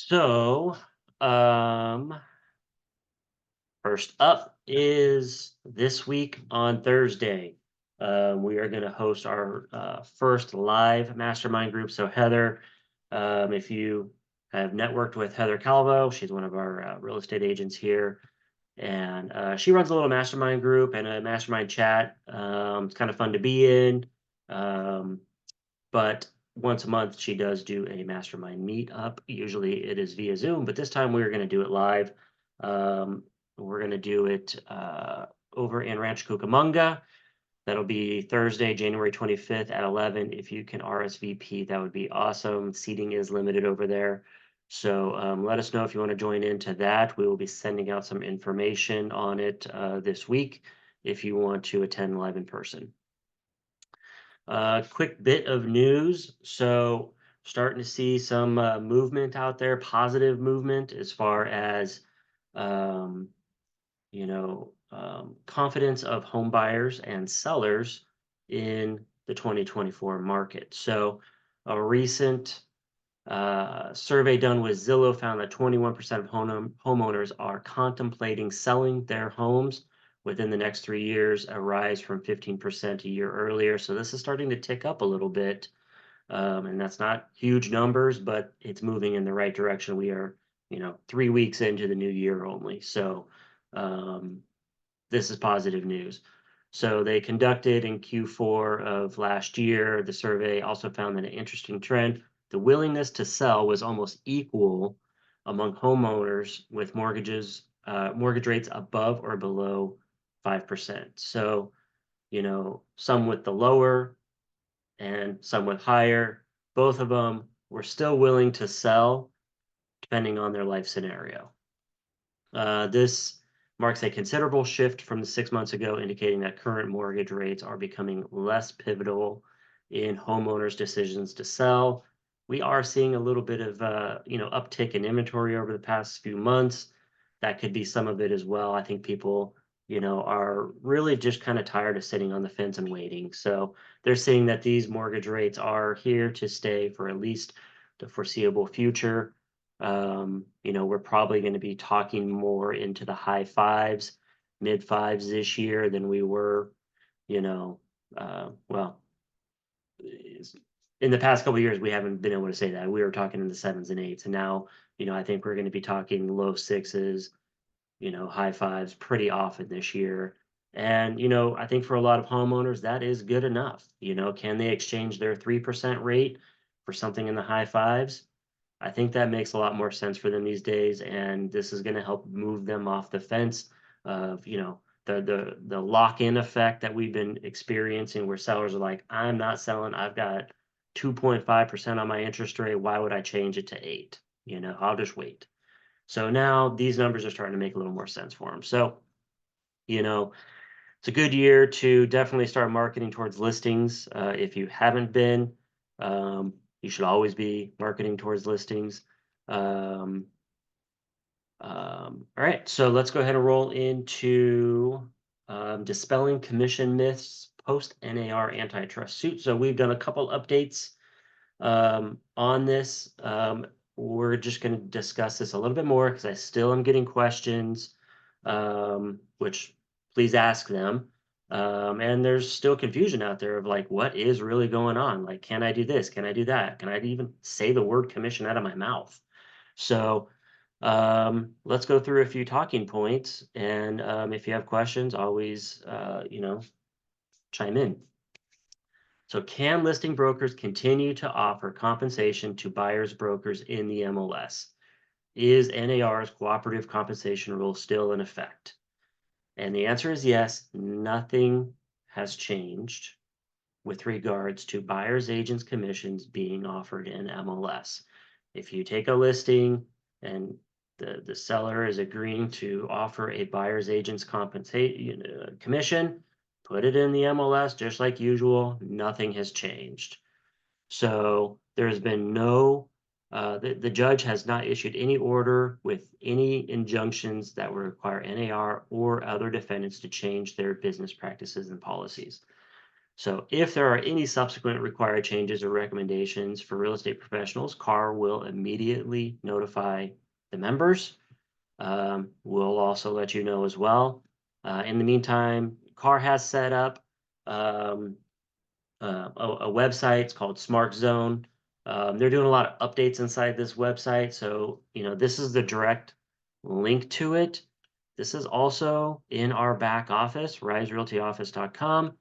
So, um, first up is this week on Thursday. We are going to host our first live mastermind group. So, Heather, if you have networked with Heather Calvo, she's one of our real estate agents here, and she runs a little mastermind group and a mastermind chat. It's kind of fun to be in. Um, but once a month, she does do a mastermind meetup. Usually it is via Zoom, but this time we're going to do it live. We're going to do it over in Rancho Cucamonga. That'll be Thursday, January 25th at 11. If you can RSVP, that would be awesome. Seating is limited over there. So let us know if you want to join into that. We will be sending out some information on it this week if you want to attend live in person. Quick bit of news. So, starting to see some movement out there, positive movement as far as um, confidence of home buyers and sellers in the 2024 market. So, a recent survey done with Zillow found that 21% of homeowners are contemplating selling their homes within the next 3 years, a rise from 15% a year earlier. So this is starting to tick up a little bit. And that's not huge numbers, but it's moving in the right direction. We are, 3 weeks into the new year only. So um, this is positive news. So they conducted in Q4 of last year. The survey also found that an interesting trend. The willingness to sell was almost equal among homeowners with mortgage rates above or below 5%. So, some with the lower and some with higher, both of them were still willing to sell depending on their life scenario. This marks a considerable shift from the 6 months ago, indicating that current mortgage rates are becoming less pivotal in homeowners' decisions to sell. We are seeing a little bit of uptick in inventory over the past few months. That could be some of it as well. I think people, are really just kind of tired of sitting on the fence and waiting. So they're seeing that these mortgage rates are here to stay for at least the foreseeable future. We're probably going to be talking more into the high fives, mid fives this year than we were, you know, well, in the past couple of years, we haven't been able to say that. We were talking in the sevens and eights, and now, I think we're going to be talking low sixes, high fives pretty often this year. And, I think for a lot of homeowners, that is good enough. Can they exchange their 3% rate for something in the high fives? I think that makes a lot more sense for them these days, and this is going to help move them off the fence of, the lock-in effect that we've been experiencing where sellers are like, I'm not selling, I've got 2.5% on my interest rate. Why would I change it to 8? I'll just wait. So now these numbers are starting to make a little more sense for them. So, it's a good year to definitely start marketing towards listings. If you haven't been, you should always be marketing towards listings. All right, so let's go ahead and roll into dispelling commission myths post N.A.R. antitrust suit. So we've done a couple updates on this. We're just going to discuss this a little bit more because I still am getting questions, which please ask them. And there's still confusion out there of like, what is really going on? Like, can I do this? Can I do that? Can I even say the word commission out of my mouth? So let's go through a few talking points. And if you have questions, always, chime in. So can listing brokers continue to offer compensation to buyers brokers in the MLS? Is N.A.R.'s cooperative compensation rule still in effect? And the answer is yes, nothing has changed with regards to buyers agents commissions being offered in MLS. If you take a listing and the seller is agreeing to offer a buyer's agent's commission, put it in the MLS just like usual. Nothing has changed. So there's been the judge has not issued any order with any injunctions that would require N.A.R. or other defendants to change their business practices and policies. So if there are any subsequent required changes or recommendations for real estate professionals, CAR will immediately notify the members. We'll also let you know as well. In the meantime, CAR has set up um, a website. It's called Smart Zone. They're doing a lot of updates inside this website. So, this is the direct link to it. This is also in our back office, riserealtyoffice.com,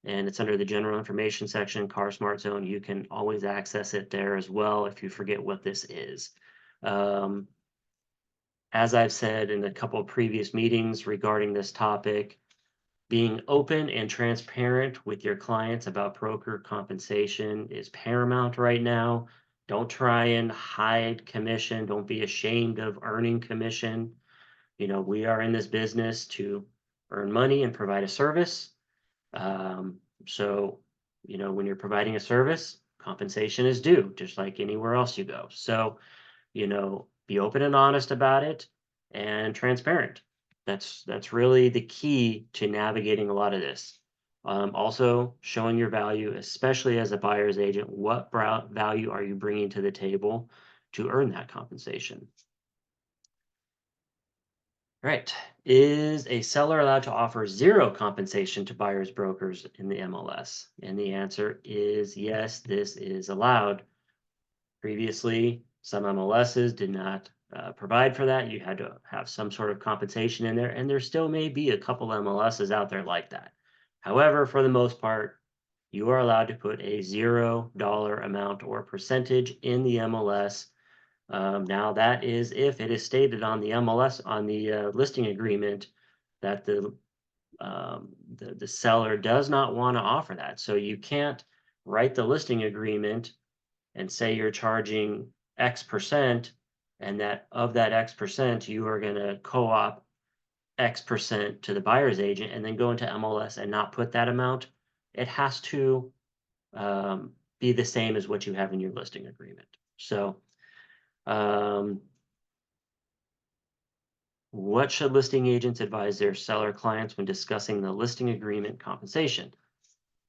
and it's under the general information section, Car Smart Zone. You can always access it there as well if you forget what this is. Um, as I've said in a couple of previous meetings regarding this topic, being open and transparent with your clients about broker compensation is paramount right now. Don't try and hide commission. Don't be ashamed of earning commission. We are in this business to earn money and provide a service. So, when you're providing a service, compensation is due, just like anywhere else you go. So, be open and honest about it and transparent. That's really the key to navigating a lot of this. Also, showing your value, especially as a buyer's agent. What value are you bringing to the table to earn that compensation? Right. Is a seller allowed to offer zero compensation to buyers brokers in the MLS? And the answer is yes, this is allowed. Previously, some MLSs did not provide for that. You had to have some sort of compensation in there, and there still may be a couple MLSs out there like that. However, for the most part, you are allowed to put a $0 amount or percentage in the MLS. Now, that is if it is stated on the MLS on the listing agreement that the seller does not want to offer that. So you can't write the listing agreement and say you're charging X percent, and that of that X percent, you are going to co-op X percent to the buyer's agent and then go into MLS and not put that amount. It has to be the same as what you have in your listing agreement. So, um, what should listing agents advise their seller clients when discussing the listing agreement compensation?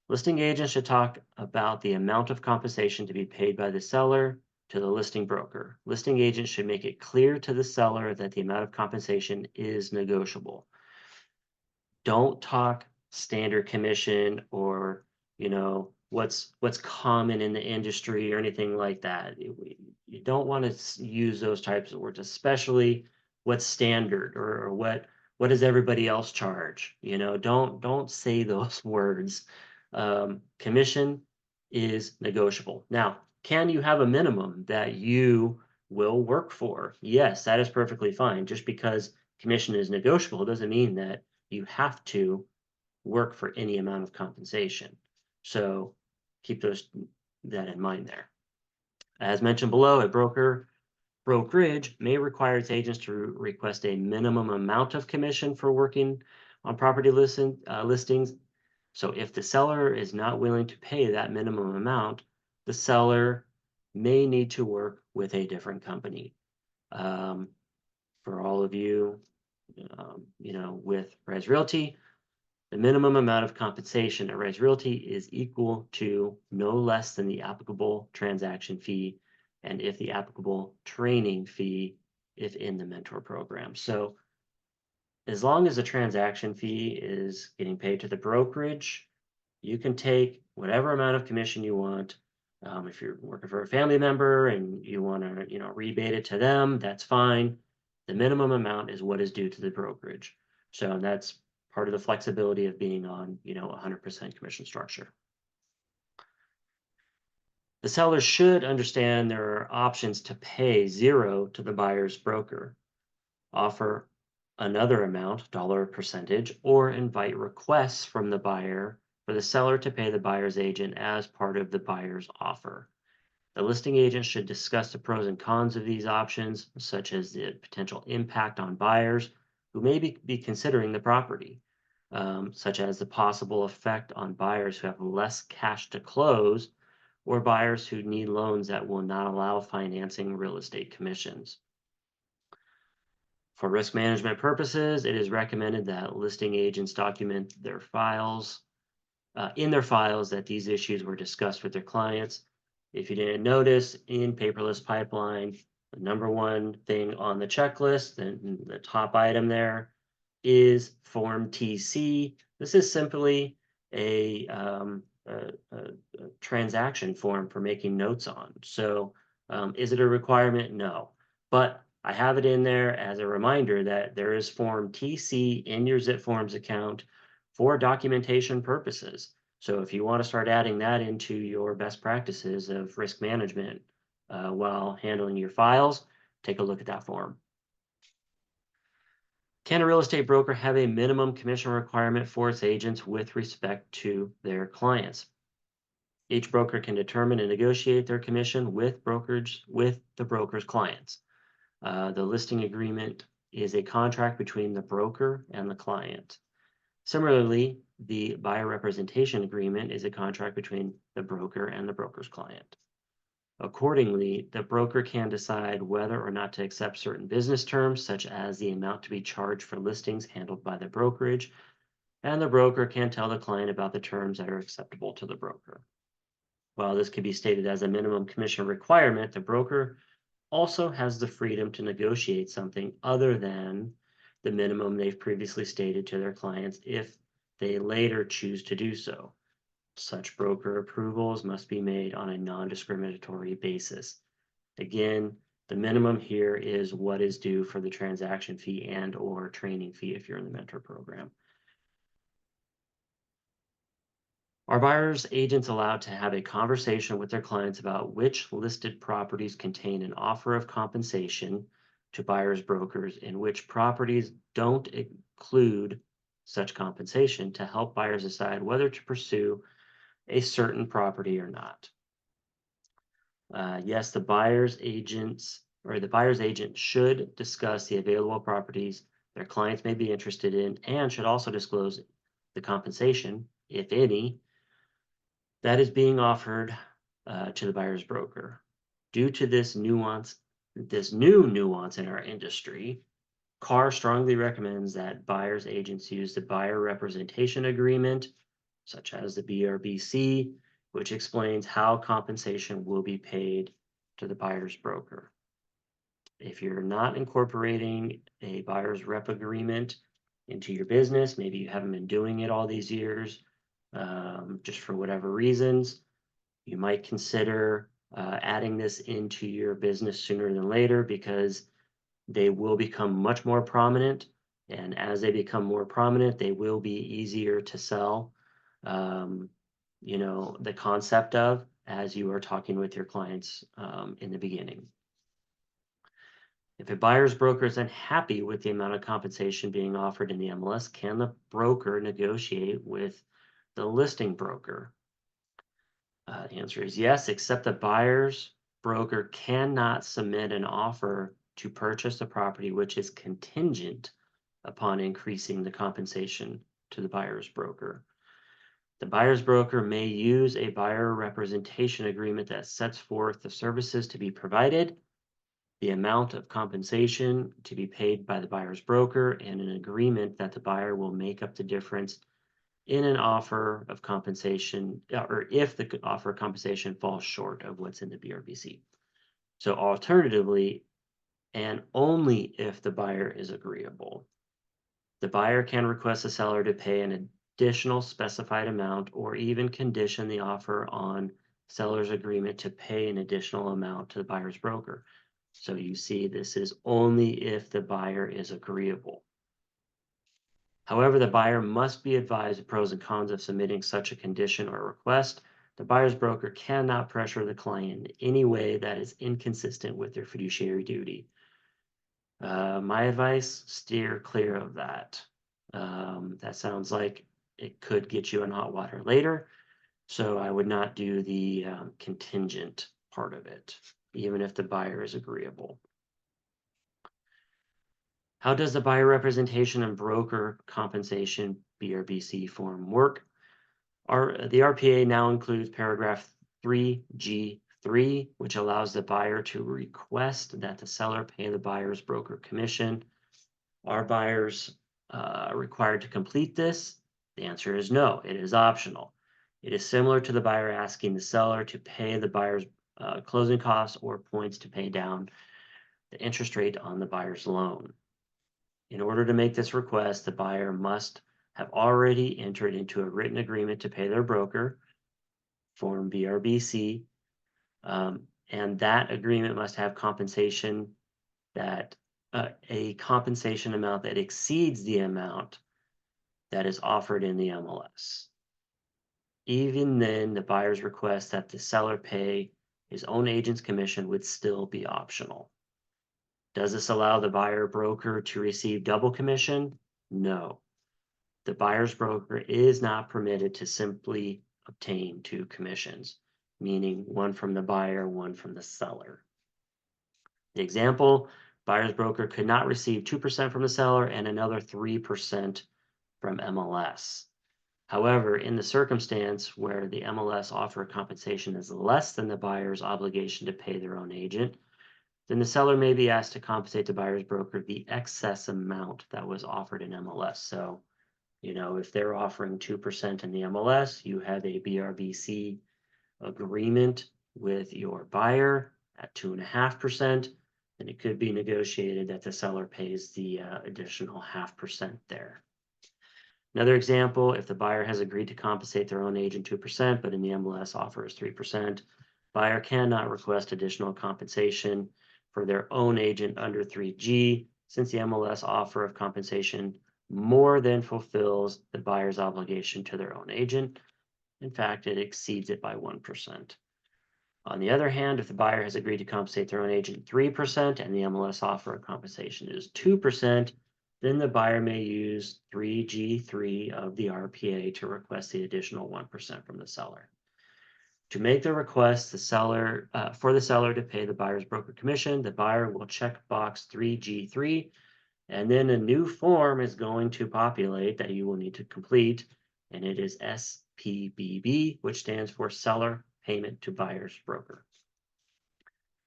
Listing agents should talk about the amount of compensation to be paid by the seller to the listing broker. Listing agents should make it clear to the seller that the amount of compensation is negotiable. Don't talk standard commission or, what's common in the industry or anything like that. You don't want to use those types of words, especially what's standard or what does everybody else charge? Don't say those words. Commission is negotiable. Now, can you have a minimum that you will work for? Yes, that is perfectly fine. Just because commission is negotiable doesn't mean that you have to work for any amount of compensation. So keep that in mind there. As mentioned below, a brokerage may require its agents to request a minimum amount of commission for working on property listings. So if the seller is not willing to pay that minimum amount, the seller may need to work with a different company. For all of you, with Rise Realty, the minimum amount of compensation at Rise Realty is equal to no less than the applicable transaction fee, and if the applicable training fee, if in the mentor program. So as long as the transaction fee is getting paid to the brokerage, you can take whatever amount of commission you want. If you're working for a family member and you want to, rebate it to them, that's fine. The minimum amount is what is due to the brokerage. So that's part of the flexibility of being on, 100% commission structure. The seller should understand there are options to pay zero to the buyer's broker, offer another amount, dollar percentage, or invite requests from the buyer for the seller to pay the buyer's agent as part of the buyer's offer. The listing agent should discuss the pros and cons of these options, such as the potential impact on buyers who may be considering the property, such as the possible effect on buyers who have less cash to close or buyers who need loans that will not allow financing real estate commissions. For risk management purposes, it is recommended that listing agents document their files in their files that these issues were discussed with their clients. If you didn't notice, in paperless pipeline, the number one thing on the checklist, the top item there, is Form TC. This is simply a transaction form for making notes on. So is it a requirement? No. But I have it in there as a reminder that there is Form TC in your Zip Forms account for documentation purposes. So if you want to start adding that into your best practices of risk management while handling your files, take a look at that form. Can a real estate broker have a minimum commission requirement for its agents with respect to their clients? Each broker can determine and negotiate their commission with the broker's clients. The listing agreement is a contract between the broker and the client. Similarly, the buyer representation agreement is a contract between the broker and the broker's client. Accordingly, the broker can decide whether or not to accept certain business terms, such as the amount to be charged for listings handled by the brokerage, and the broker can tell the client about the terms that are acceptable to the broker. While this can be stated as a minimum commission requirement, the broker also has the freedom to negotiate something other than the minimum they've previously stated to their clients if they later choose to do so. Such broker approvals must be made on a non-discriminatory basis. Again, the minimum here is what is due for the transaction fee and/or training fee if you're in the mentor program. Are buyers agents allowed to have a conversation with their clients about which listed properties contain an offer of compensation to buyers brokers and which properties don't include such compensation to help buyers decide whether to pursue a certain property or not? Yes, the buyer's agent should discuss the available properties their clients may be interested in and should also disclose the compensation, if any, that is being offered to the buyer's broker. Due to this new nuance in our industry, N.A.R strongly recommends that buyer's agents use the buyer representation agreement, such as the BRBC, which explains how compensation will be paid to the buyer's broker. If you're not incorporating a buyer's rep agreement into your business, maybe you haven't been doing it all these years, just for whatever reasons, you might consider adding this into your business sooner than later because they will become much more prominent. And as they become more prominent, they will be easier to sell, the concept of as you are talking with your clients in the beginning. If a buyer's broker is unhappy with the amount of compensation being offered in the MLS, can the broker negotiate with the listing broker? The answer is yes, except the buyer's broker cannot submit an offer to purchase the property which is contingent upon increasing the compensation to the buyer's broker. The buyer's broker may use a buyer representation agreement that sets forth the services to be provided, the amount of compensation to be paid by the buyer's broker, and an agreement that the buyer will make up the difference in an offer of compensation, or if the offer of compensation falls short of what's in the BRBC. So alternatively, and only if the buyer is agreeable, the buyer can request the seller to pay an additional specified amount or even condition the offer on seller's agreement to pay an additional amount to the buyer's broker. So you see, this is only if the buyer is agreeable. However, the buyer must be advised of pros and cons of submitting such a condition or request. The buyer's broker cannot pressure the client in any way that is inconsistent with their fiduciary duty. My advice, steer clear of that. That sounds like it could get you in hot water later. So I would not do the contingent part of it, even if the buyer is agreeable. How does the buyer representation and broker compensation BRBC form work? The RPA now includes paragraph 3G3, which allows the buyer to request that the seller pay the buyer's broker commission. Are buyers required to complete this? The answer is no, it is optional. It is similar to the buyer asking the seller to pay the buyer's closing costs or points to pay down the interest rate on the buyer's loan. In order to make this request, the buyer must have already entered into a written agreement to pay their broker, Form BRBC, and that agreement must have compensation that a compensation amount that exceeds the amount that is offered in the MLS. Even then, the buyer's request that the seller pay his own agent's commission would still be optional. Does this allow the buyer broker to receive double commission? No. The buyer's broker is not permitted to simply obtain two commissions, meaning one from the buyer, one from the seller. The example, buyer's broker could not receive 2% from the seller and another 3% from MLS. However, in the circumstance where the MLS offer compensation is less than the buyer's obligation to pay their own agent, then the seller may be asked to compensate the buyer's broker the excess amount that was offered in MLS. So, if they're offering 2% in the MLS, you have a BRBC agreement with your buyer at 2.5%, then it could be negotiated that the seller pays the additional 0.5% there. Another example, if the buyer has agreed to compensate their own agent 2%, but in the MLS offer is 3%, buyer cannot request additional compensation for their own agent under 3G, since the MLS offer of compensation more than fulfills the buyer's obligation to their own agent. In fact, it exceeds it by 1%. On the other hand, if the buyer has agreed to compensate their own agent 3% and the MLS offer of compensation is 2%, then the buyer may use 3G3 of the RPA to request the additional 1% from the seller. To make the request, for the seller to pay the buyer's broker commission, the buyer will check box 3G3, and then a new form is going to populate that you will need to complete, and it is SPBB, which stands for Seller Payment to Buyer's Broker.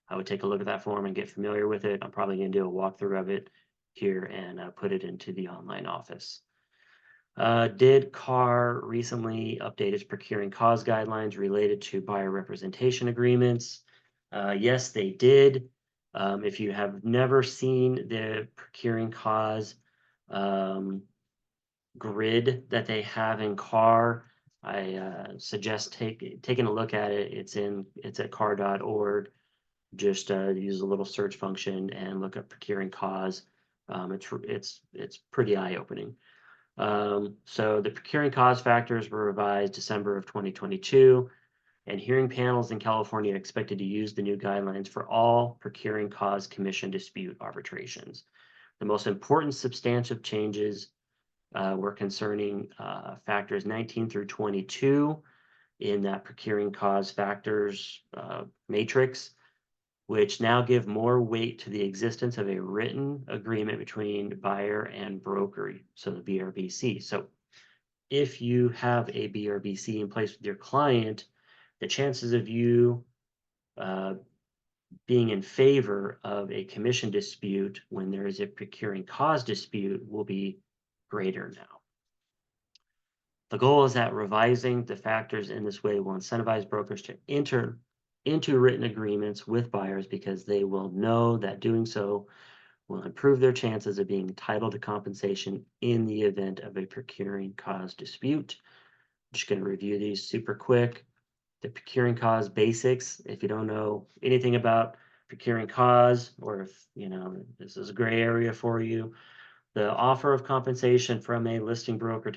I would take a look at that form and get familiar with it. I'm probably going to do a walkthrough of it here and put it into the online office. Did N.A.R recently update its procuring cause guidelines related to buyer representation agreements? Yes, they did. If you have never seen the procuring cause grid that they have in N.A.R, I suggest taking a look at it. It's at car.org. Just use a little search function and look up procuring cause. It's pretty eye-opening. So the procuring cause factors were revised December of 2022, and hearing panels in California are expected to use the new guidelines for all procuring cause commission dispute arbitrations. The most important substantive changes were concerning factors 19 through 22 in that procuring cause factors matrix, which now give more weight to the existence of a written agreement between buyer and broker, so the BRBC. So if you have a BRBC in place with your client, the chances of you being in favor of a commission dispute when there is a procuring cause dispute will be greater now. The goal is that revising the factors in this way will incentivize brokers to enter into written agreements with buyers, because they will know that doing so will improve their chances of being entitled to compensation in the event of a procuring cause dispute. I'm just going to review these super quick. The procuring cause basics, if you don't know anything about procuring cause, or if this is a gray area for you, the offer of compensation from a listing broker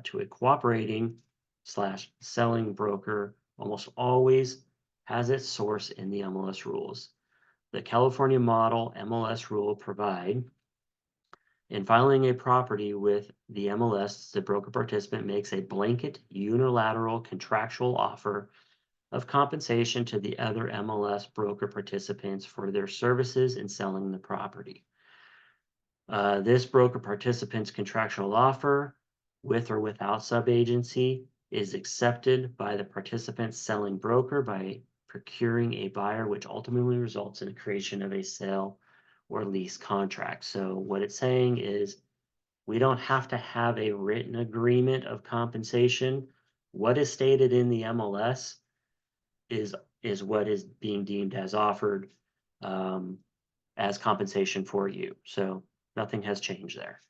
to a cooperating / selling broker almost always has its source in the MLS rules. The California model MLS rule provide, in filing a property with the MLS, the broker participant makes a blanket unilateral contractual offer of compensation to the other MLS broker participants for their services in selling the property. This broker participant's contractual offer, with or without subagency, is accepted by the participant's selling broker by procuring a buyer, which ultimately results in the creation of a sale or lease contract. So what it's saying is we don't have to have a written agreement of compensation What is stated in the MLS is what is being deemed as offered um, as compensation for you. So nothing has changed there.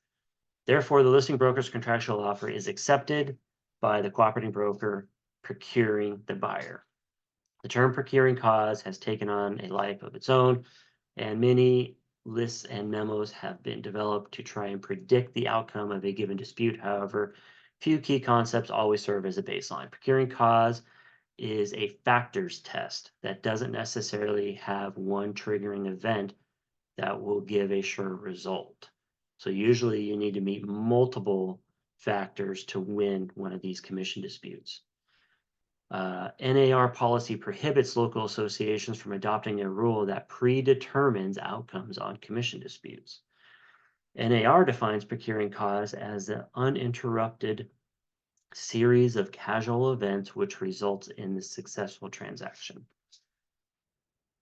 Therefore, the listing broker's contractual offer is accepted by the cooperating broker procuring the buyer. The term procuring cause has taken on a life of its own, and many lists and memos have been developed to try and predict the outcome of a given dispute. However, few key concepts always serve as a baseline. Procuring cause is a factors test that doesn't necessarily have one triggering event that will give a sure result. So usually you need to meet multiple factors to win one of these commission disputes. N.A.R. policy prohibits local associations from adopting a rule that predetermines outcomes on commission disputes. N.A.R. defines procuring cause as an uninterrupted series of casual events which results in the successful transaction.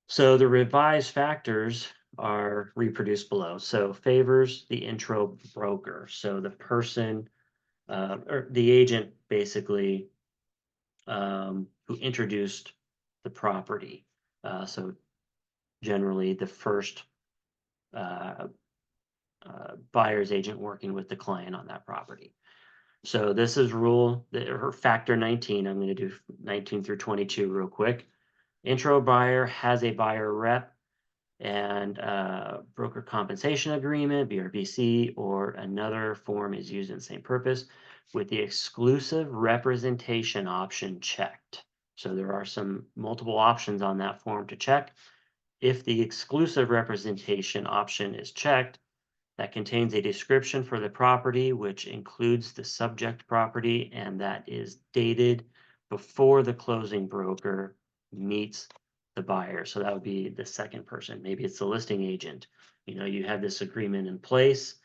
So the revised factors are reproduced below. So favors the intro broker. So the person or the agent basically who introduced the property. So generally the first uh, buyer's agent working with the client on that property. So this is rule or factor 19. I'm going to do 19 through 22 real quick. Intro buyer has a buyer rep and broker compensation agreement, BRBC, or another form is used in the same purpose with the exclusive representation option checked. So there are some multiple options on that form to check. If the exclusive representation option is checked, that contains a description for the property, which includes the subject property, and that is dated before the closing broker meets the buyer. So that would be the second person. Maybe it's the listing agent. You know, you had this agreement in place,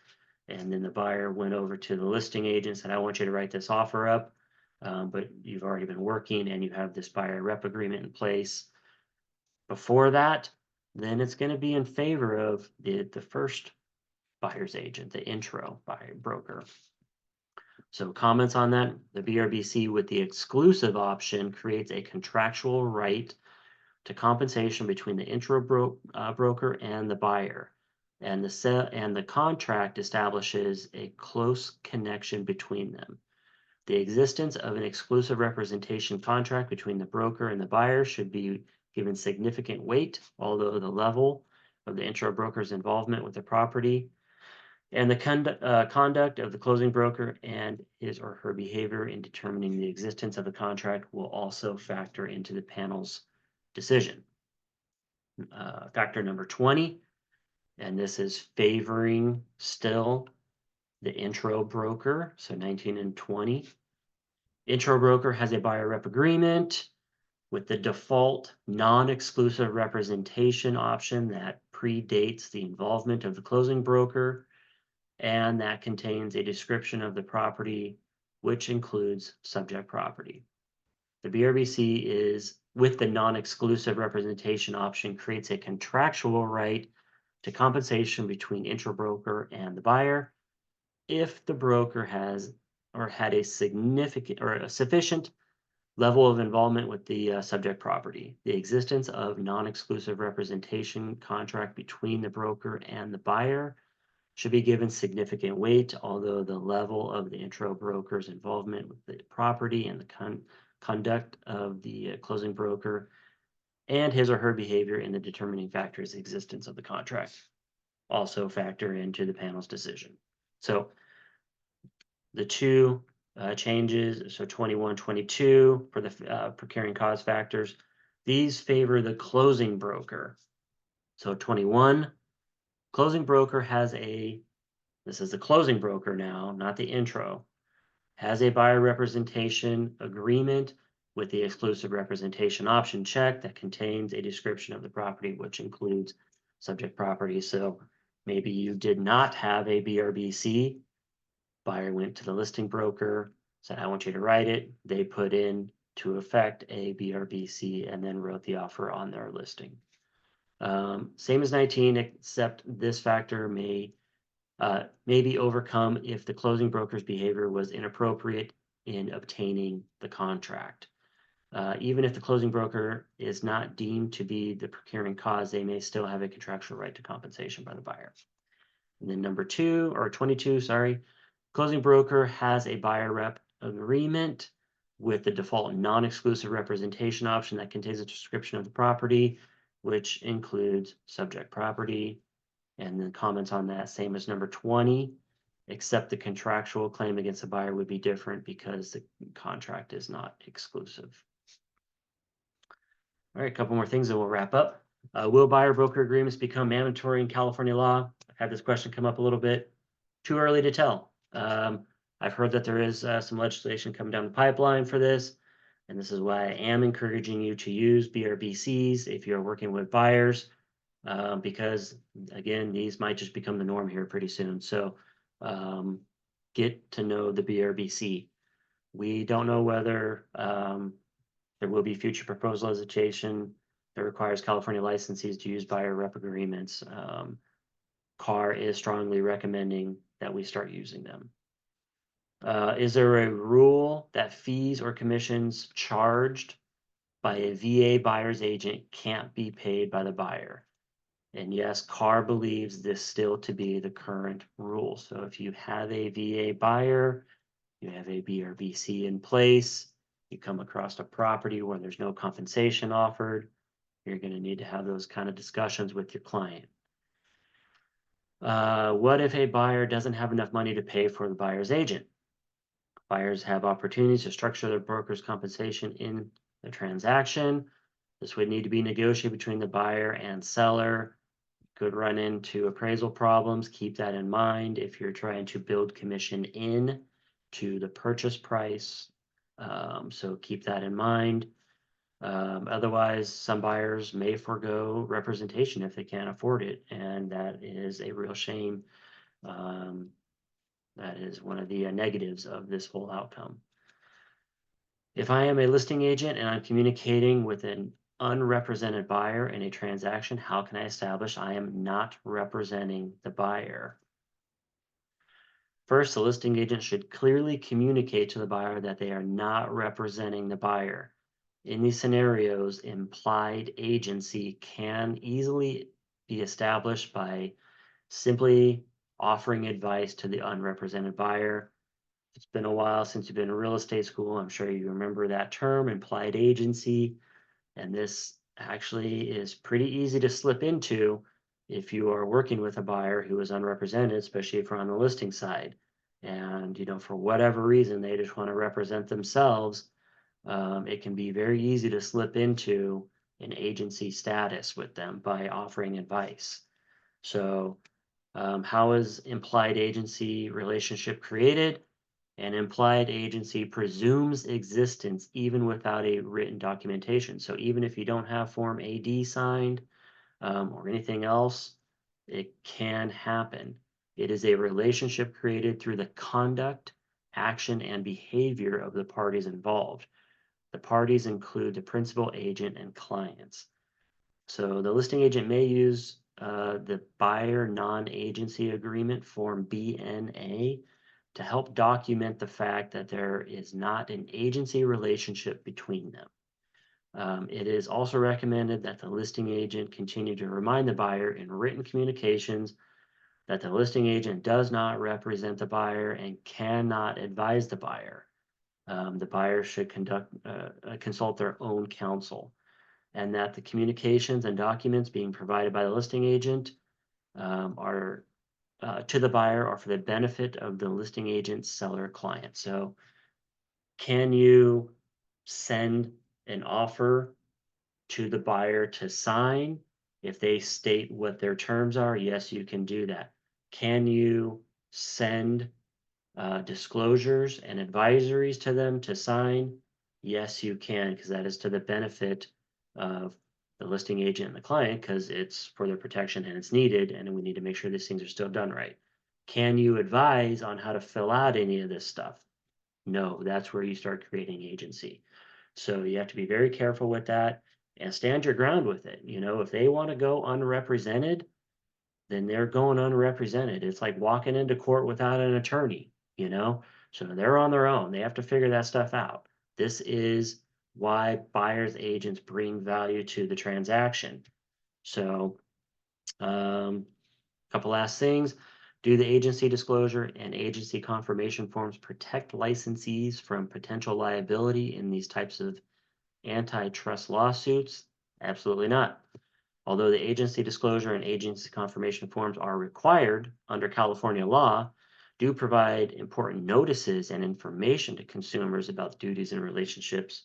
and then the buyer went over to the listing agent and said, I want you to write this offer up. But you've already been working and you have this buyer rep agreement in place. Before that, then it's going to be in favor of the first buyer's agent, the intro buyer broker. So comments on that, the BRBC with the exclusive option creates a contractual right to compensation between the intro broker and the buyer. And the contract establishes a close connection between them. The existence of an exclusive representation contract between the broker and the buyer should be given significant weight, although the level of the intro broker's involvement with the property and the conduct of the closing broker and his or her behavior in determining the existence of the contract will also factor into the panel's decision. Factor number 20, and this is favoring still the intro broker, so 19 and 20. Intro broker has a buyer rep agreement with the default non-exclusive representation option that predates the involvement of the closing broker, and that contains a description of the property, which includes subject property. The BRBC is, with the non-exclusive representation option, creates a contractual right to compensation between intro broker and the buyer if the broker has or had a significant or a sufficient level of involvement with the subject property. The existence of non-exclusive representation contract between the broker and the buyer should be given significant weight, although the level of the intro broker's involvement with the property and the conduct of the closing broker and his or her behavior in the determining factors existence of the contract also factor into the panel's decision. So the two changes, so 21, 22 for the procuring cause factors, these favor the closing broker. So 21, closing broker has this is the closing broker now, not the intro, has a buyer representation agreement with the exclusive representation option check that contains a description of the property, which includes subject property. So maybe you did not have a BRBC. Buyer went to the listing broker, said, I want you to write it. They put in to effect a BRBC and then wrote the offer on their listing. Same as 19, except this factor may be overcome if the closing broker's behavior was inappropriate in obtaining the contract. Even if the closing broker is not deemed to be the procuring cause, they may still have a contractual right to compensation by the buyer. And then number 22, sorry, closing broker has a buyer rep agreement with the default non-exclusive representation option that contains a description of the property, which includes subject property, and then comments on that, same as number 20, except the contractual claim against the buyer would be different because the contract is not exclusive. All right, a couple more things and we'll wrap up. Will buyer broker agreements become mandatory in California law? I've had this question come up a little bit. Too early to tell. I've heard that there is some legislation coming down the pipeline for this, and this is why I am encouraging you to use BRBCs if you're working with buyers, because again, these might just become the norm here pretty soon. So get to know the BRBC. We don't know whether there will be future proposed legislation that requires California licensees to use buyer rep agreements. CAR is strongly recommending that we start using them. Is there a rule that fees or commissions charged by a VA buyer's agent can't be paid by the buyer? And yes, CAR believes this still to be the current rule. So if you have a VA buyer, you have a BRBC in place, you come across a property where there's no compensation offered, you're going to need to have those kind of discussions with your client. What if a buyer doesn't have enough money to pay for the buyer's agent? Buyers have opportunities to structure their broker's compensation in the transaction. This would need to be negotiated between the buyer and seller. Could run into appraisal problems. Keep that in mind if you're trying to build commission in to the purchase price. So keep that in mind. Otherwise, some buyers may forego representation if they can't afford it, and that is a real shame. That is one of the negatives of this whole outcome. If I am a listing agent and I'm communicating with an unrepresented buyer in a transaction, how can I establish I am not representing the buyer? First, the listing agent should clearly communicate to the buyer that they are not representing the buyer. In these scenarios, implied agency can easily be established by simply offering advice to the unrepresented buyer. It's been a while since you've been in real estate school. I'm sure you remember that term, implied agency. And this actually is pretty easy to slip into if you are working with a buyer who is unrepresented, especially if you're on the listing side. And, for whatever reason, they just want to represent themselves. It can be very easy to slip into an agency status with them by offering advice. So how is implied agency relationship created? An implied agency presumes existence even without a written documentation. So even if you don't have Form AD signed or anything else, it can happen. It is a relationship created through the conduct, action, and behavior of the parties involved. The parties include the principal agent and clients. So the listing agent may use the buyer non-agency agreement, Form BNA, to help document the fact that there is not an agency relationship between them. It is also recommended that the listing agent continue to remind the buyer in written communications that the listing agent does not represent the buyer and cannot advise the buyer. The buyer should consult their own counsel, and that the communications and documents being provided by the listing agent are to the buyer or for the benefit of the listing agent, seller, client. So can you send an offer to the buyer to sign if they state what their terms are? Yes, you can do that. Can you send disclosures and advisories to them to sign? Yes, you can, because that is to the benefit of the listing agent and the client, because it's for their protection and it's needed, and we need to make sure these things are still done right. Can you advise on how to fill out any of this stuff? No, that's where you start creating agency. So you have to be very careful with that and stand your ground with it. If they want to go unrepresented, then they're going unrepresented. It's like walking into court without an attorney. So they're on their own. They have to figure that stuff out. This is why buyer's agents bring value to the transaction. So, couple last things. Do the agency disclosure and agency confirmation forms protect licensees from potential liability in these types of antitrust lawsuits? Absolutely not. Although the agency disclosure and agency confirmation forms are required under California law, do provide important notices and information to consumers about duties and relationships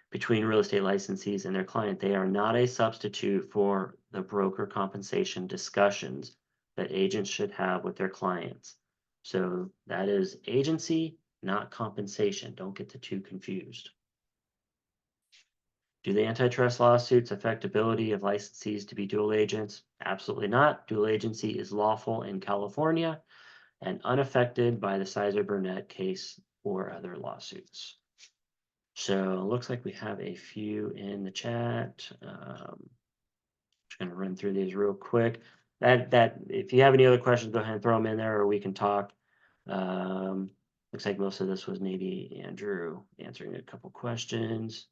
between real estate licensees and their client. They are not a substitute for the broker compensation discussions that agents should have with their clients. So that is agency, not compensation. Don't get the two confused. Do the antitrust lawsuits affect ability of licensees to be dual agents? Absolutely not. Dual agency is lawful in California and unaffected by the Sizer-Burnett case or other lawsuits. So it looks like we have a few in the chat. Just going to run through these real quick. That if you have any other questions, go ahead and throw them in there, or we can talk. Looks like most of this was maybe Andrew answering a couple questions.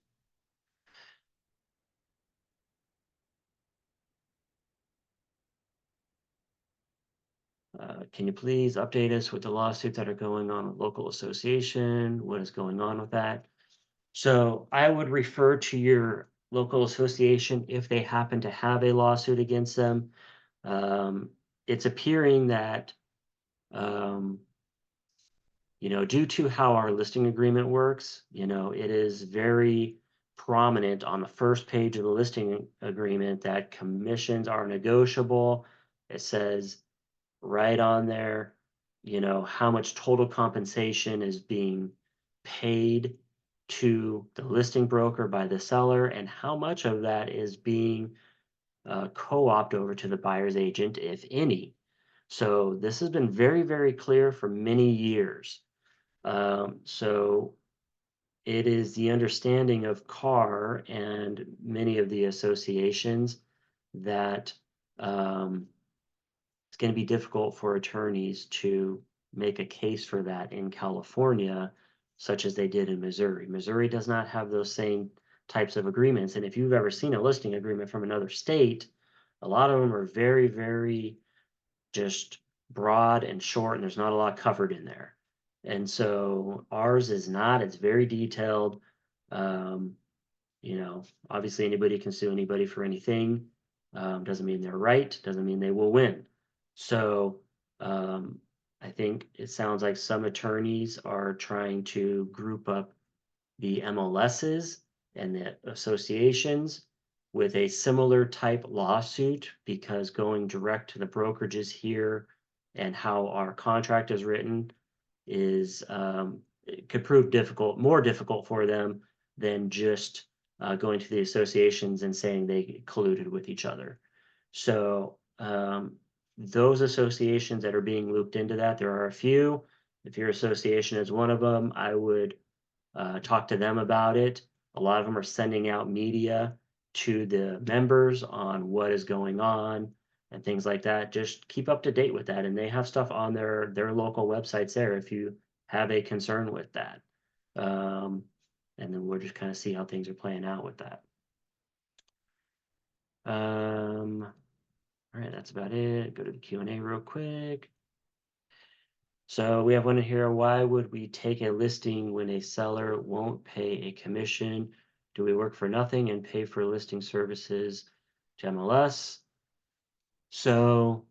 Can you please update us with the lawsuits that are going on with local association? What is going on with that? So I would refer to your local association if they happen to have a lawsuit against them. It's appearing that, due to how our listing agreement works, it is very prominent on the first page of the listing agreement that commissions are negotiable. It says right on there, how much total compensation is being paid to the listing broker by the seller and how much of that is being co-opt over to the buyer's agent, if any. So this has been very, very clear for many years. So it is the understanding of CAR and many of the associations that it's going to be difficult for attorneys to make a case for that in California, such as they did in Missouri. Missouri does not have those same types of agreements. And if you've ever seen a listing agreement from another state, a lot of them are very, very just broad and short, and there's not a lot covered in there. And so ours is not, it's very detailed. Um, Obviously anybody can sue anybody for anything. Doesn't mean they're right, doesn't mean they will win. So I think it sounds like some attorneys are trying to group up the MLSs and the associations with a similar type lawsuit because going direct to the brokerages here and how our contract is written is it could prove more difficult for them than just going to the associations and saying they colluded with each other. So those associations that are being looped into that, there are a few. If your association is one of them, I would talk to them about it. A lot of them are sending out media to the members on what is going on and things like that. Just keep up to date with that. And they have stuff on their local websites there if you have a concern with that. And then we'll just kind of see how things are playing out with that. All right, that's about it. Go to the Q&A real quick. So we have one here. Why would we take a listing when a seller won't pay a commission? Do we work for nothing and pay for listing services to MLS? So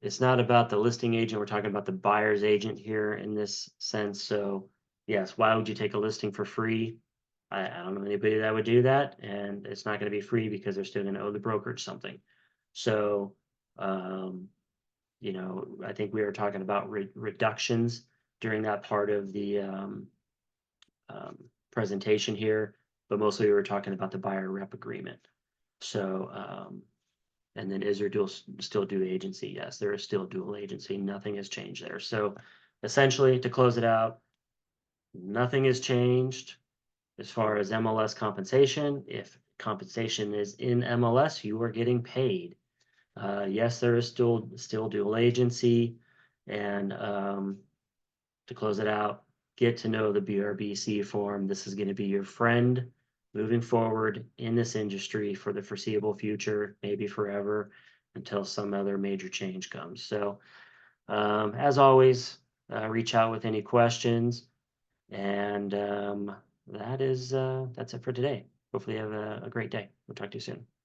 it's not about the listing agent. We're talking about the buyer's agent here in this sense. So yes, why would you take a listing for free? I don't know anybody that would do that. And it's not going to be free because they're still going to owe the brokerage something. So, I think we were talking about reductions during that part of the presentation here, but mostly we were talking about the buyer rep agreement. So, and then is there still dual agency? Yes, there is still dual agency. Nothing has changed there. So essentially, to close it out, nothing has changed as far as MLS compensation. If compensation is in MLS, you are getting paid. Yes, there is still dual agency, and to close it out, get to know the BRBC form. This is going to be your friend moving forward in this industry for the foreseeable future, maybe forever, until some other major change comes. So, as always, reach out with any questions, and that's it for today. Hopefully, you have a great day. We'll talk to you soon.